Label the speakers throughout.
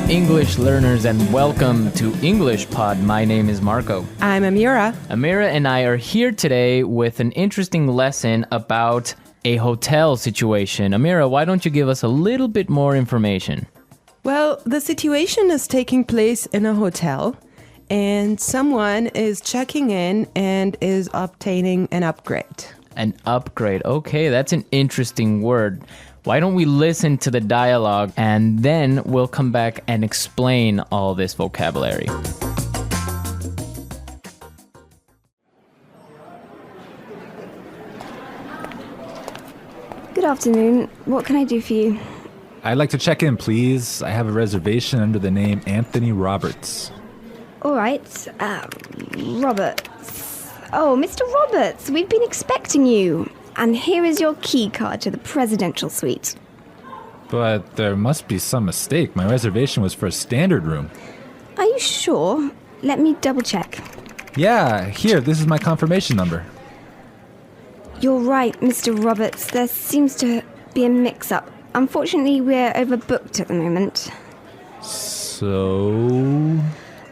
Speaker 1: English learners, and welcome to English Pod. My name is Marco.
Speaker 2: I'm Amira.
Speaker 1: Amira and I are here today with an interesting lesson about a hotel situation. Amira, why don't you give us a little bit more information?
Speaker 2: Well, the situation is taking place in a hotel, and someone is checking in and is obtaining an upgrade.
Speaker 1: An upgrade. Okay, that's an interesting word. Why don't we listen to the dialogue and then we'll come back and explain all this vocabulary.
Speaker 3: Good afternoon. What can I do for you?
Speaker 4: I'd like to check in, please. I have a reservation under the name Anthony Roberts.
Speaker 3: All right. Roberts. Oh, Mr. Roberts, we've been expecting you. And here is your key card to the presidential suite.
Speaker 4: But there must be some mistake. My reservation was for a standard room.
Speaker 3: Are you sure? Let me double check.
Speaker 4: Yeah, here, this is my confirmation number.
Speaker 3: You're right, Mr. Roberts. There seems to be a mix-up. Unfortunately, we're overbooked at the moment.
Speaker 4: So...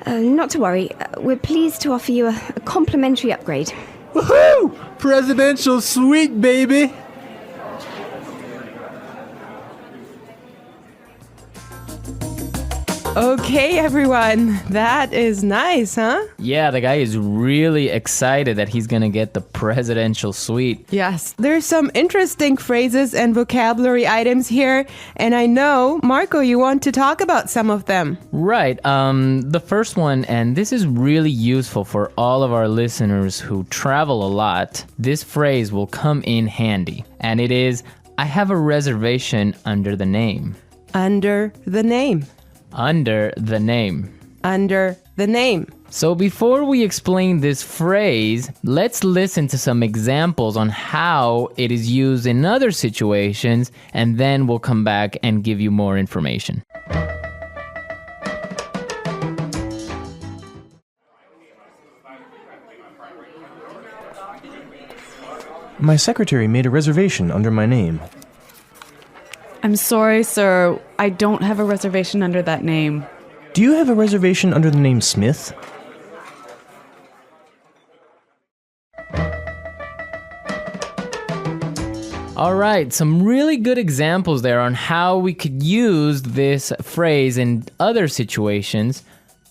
Speaker 3: Not to worry. We're pleased to offer you a complimentary upgrade.
Speaker 4: Woohoo! Presidential suite, baby!
Speaker 2: Okay, everyone. That is nice, huh?
Speaker 1: Yeah, the guy is really excited that he's gonna get the presidential suite.
Speaker 2: Yes, there's some interesting phrases and vocabulary items here, and I know, Marco, you want to talk about some of them.
Speaker 1: Right. The first one, and this is really useful for all of our listeners who travel a lot. This phrase will come in handy, and it is, I have a reservation under the name.
Speaker 2: Under the name.
Speaker 1: Under the name.
Speaker 2: Under the name.
Speaker 1: So before we explain this phrase, let's listen to some examples on how it is used in other situations, and then we'll come back and give you more information.
Speaker 5: My secretary made a reservation under my name.
Speaker 6: I'm sorry, sir. I don't have a reservation under that name.
Speaker 5: Do you have a reservation under the name Smith?
Speaker 1: All right, some really good examples there on how we could use this phrase in other situations,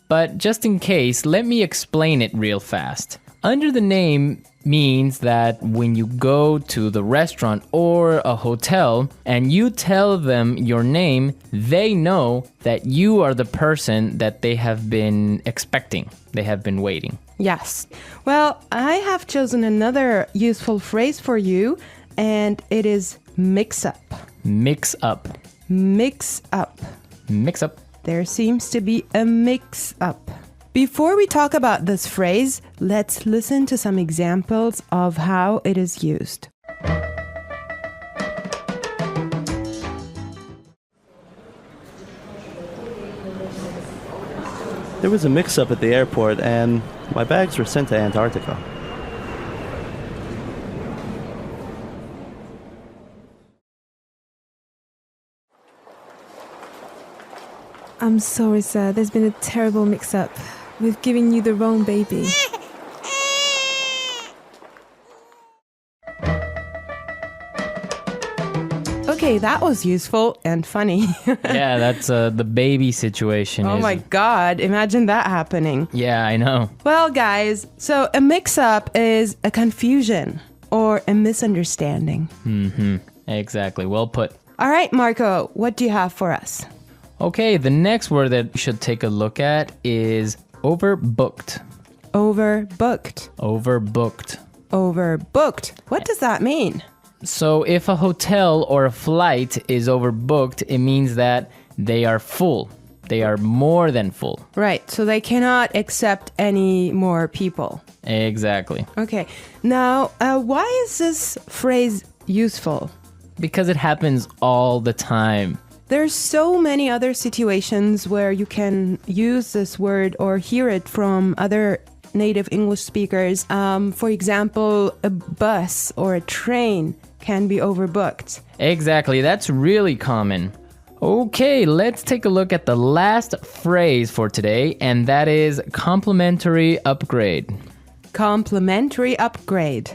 Speaker 1: but just in case, let me explain it real fast. Under the name means that when you go to the restaurant or a hotel and you tell them your name, they know that you are the person that they have been expecting. They have been waiting.
Speaker 2: Yes. Well, I have chosen another useful phrase for you, and it is mix up.
Speaker 1: Mix up.
Speaker 2: Mix up.
Speaker 1: Mix up.
Speaker 2: There seems to be a mix up. Before we talk about this phrase, let's listen to some examples of how it is used.
Speaker 7: There was a mix-up at the airport and my bags were sent to Antarctica.
Speaker 8: I'm sorry, sir. There's been a terrible mix-up. We've given you the wrong baby.
Speaker 2: Okay, that was useful and funny.
Speaker 1: Yeah, that's the baby situation.
Speaker 2: Oh my God, imagine that happening.
Speaker 1: Yeah, I know.
Speaker 2: Well, guys, so a mix-up is a confusion or a misunderstanding.
Speaker 1: Mm-hmm. Exactly. Well put.
Speaker 2: All right, Marco, what do you have for us?
Speaker 1: Okay, the next word that we should take a look at is overbooked.
Speaker 2: Overbooked.
Speaker 1: Overbooked.
Speaker 2: Overbooked. What does that mean?
Speaker 1: So if a hotel or a flight is overbooked, it means that they are full. They are more than full.
Speaker 2: Right, so they cannot accept any more people.
Speaker 1: Exactly.
Speaker 2: Okay, now why is this phrase useful?
Speaker 1: Because it happens all the time.
Speaker 2: There's so many other situations where you can use this word or hear it from other native English speakers. For example, a bus or a train can be overbooked.
Speaker 1: Exactly, that's really common. Okay, let's take a look at the last phrase for today, and that is complimentary upgrade.
Speaker 2: Complimentary upgrade.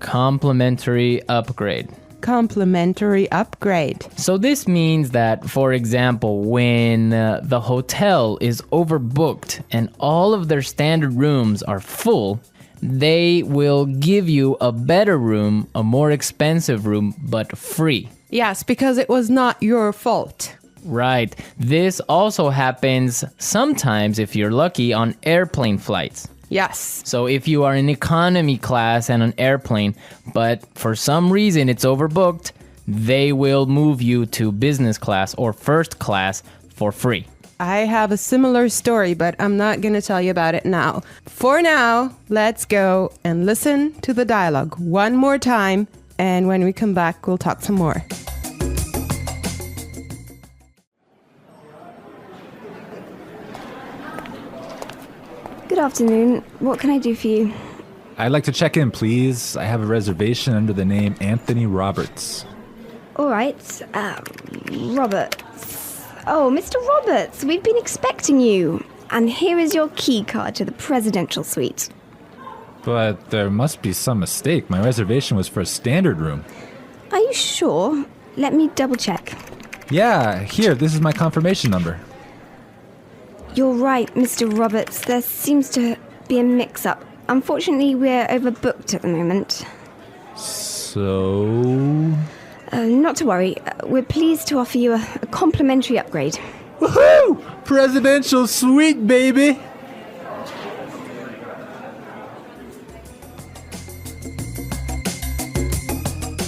Speaker 1: Complimentary upgrade.
Speaker 2: Complimentary upgrade.
Speaker 1: So this means that, for example, when the hotel is overbooked and all of their standard rooms are full, they will give you a better room, a more expensive room, but free.
Speaker 2: Yes, because it was not your fault.
Speaker 1: Right. This also happens sometimes, if you're lucky, on airplane flights.
Speaker 2: Yes.
Speaker 1: So if you are in economy class and an airplane, but for some reason it's overbooked, they will move you to business class or first class for free.
Speaker 2: I have a similar story, but I'm not going to tell you about it now. For now, let's go and listen to the dialogue one more time, and when we come back, we'll talk some more.
Speaker 3: Good afternoon. What can I do for you?
Speaker 4: I'd like to check in, please. I have a reservation under the name Anthony Roberts.
Speaker 3: All right. Roberts. Oh, Mr. Roberts, we've been expecting you. And here is your key card to the presidential suite.
Speaker 4: But there must be some mistake. My reservation was for a standard room.
Speaker 3: Are you sure? Let me double check.
Speaker 4: Yeah, here, this is my confirmation number.
Speaker 3: You're right, Mr. Roberts. There seems to be a mix-up. Unfortunately, we're overbooked at the moment.
Speaker 4: So...
Speaker 3: Not to worry. We're pleased to offer you a complimentary upgrade.
Speaker 4: Woohoo! Presidential suite, baby!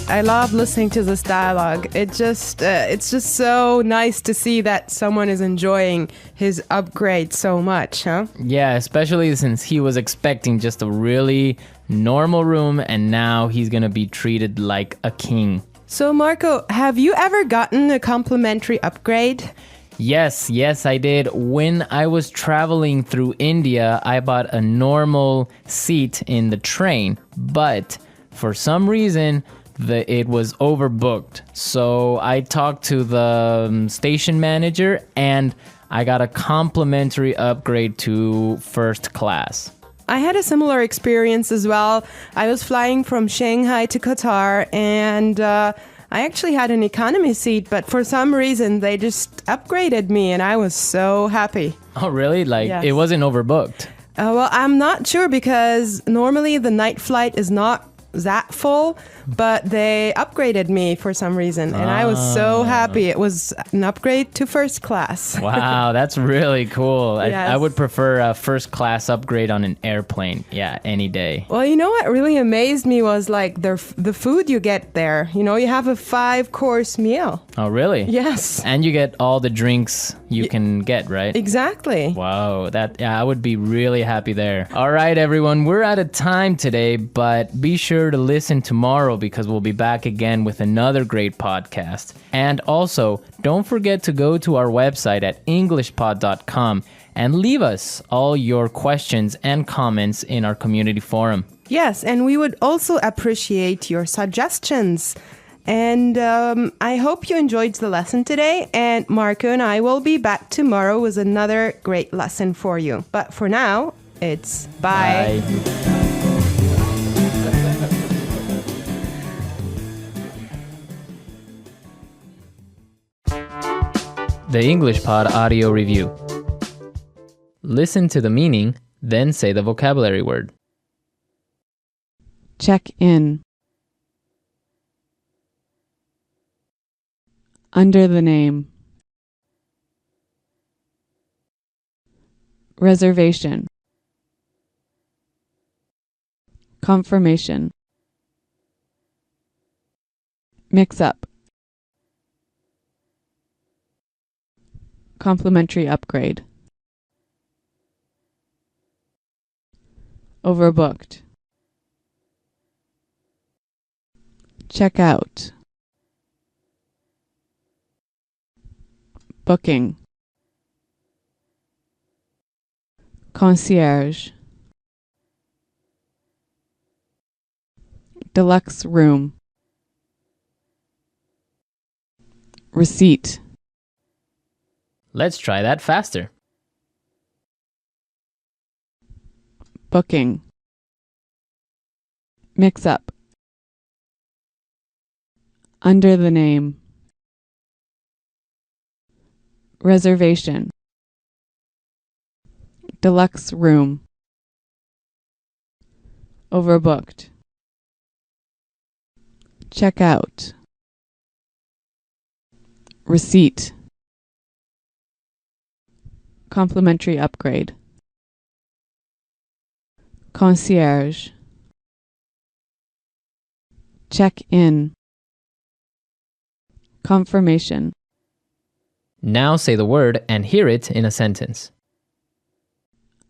Speaker 2: I love listening to this dialogue. It's just so nice to see that someone is enjoying his upgrade so much, huh?
Speaker 1: Yeah, especially since he was expecting just a really normal room and now he's gonna be treated like a king.
Speaker 2: So Marco, have you ever gotten a complimentary upgrade?
Speaker 1: Yes, I did. When I was traveling through India, I bought a normal seat in the train, but for some reason, it was overbooked. So I talked to the station manager and I got a complimentary upgrade to first class.
Speaker 2: I had a similar experience as well. I was flying from Shanghai to Qatar and I actually had an economy seat, but for some reason they just upgraded me and I was so happy.
Speaker 1: Oh, really? Like,
Speaker 2: Yes.
Speaker 1: It wasn't overbooked?
Speaker 2: Well, I'm not sure because normally the night flight is not that full, but they upgraded me for some reason and I was so happy. It was an upgrade to first class.
Speaker 1: Wow, that's really cool.
Speaker 2: Yes.
Speaker 1: I would prefer a first class upgrade on an airplane. Yeah, any day.
Speaker 2: Well, you know what really amazed me was like the food you get there. You know, you have a 5-course meal.
Speaker 1: Oh, really?
Speaker 2: Yes.
Speaker 1: And you get all the drinks you can get, right?
Speaker 2: Exactly.
Speaker 1: Wow, I would be really happy there. All right, everyone, we're out of time today, but be sure to listen tomorrow because we'll be back again with another great podcast. And also, don't forget to go to our website at englishpod.com and leave us all your questions and comments in our community forum.
Speaker 2: Yes, and we would also appreciate your suggestions. And I hope you enjoyed the lesson today. And Marco and I will be back tomorrow with another great lesson for you. But for now, it's bye.
Speaker 1: The English Pod Audio Review. Listen to the meaning, then say the vocabulary word.
Speaker 6: Check in. Under the name. Reservation. Confirmation. Mix up. Complimentary upgrade. Overbooked. Check out. Booking. Concierge. Deluxe room. Receipt.
Speaker 1: Let's try that faster.
Speaker 6: Booking. Mix up. Under the name. Reservation. Deluxe room. Overbooked. Check out. Receipt. Complimentary upgrade. Concierge. Check in. Confirmation.
Speaker 1: Now say the word and hear it in a sentence.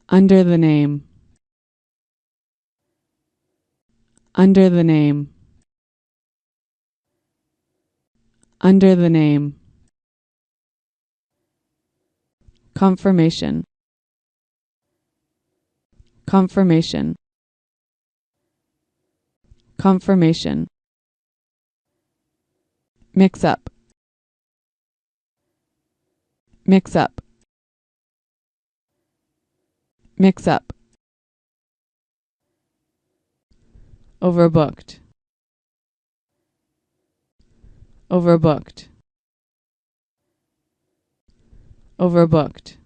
Speaker 6: Under the name. Under the name. Under the name. Confirmation. Confirmation. Confirmation. Mix up. Mix up. Mix up. Overbooked. Overbooked. Overbooked.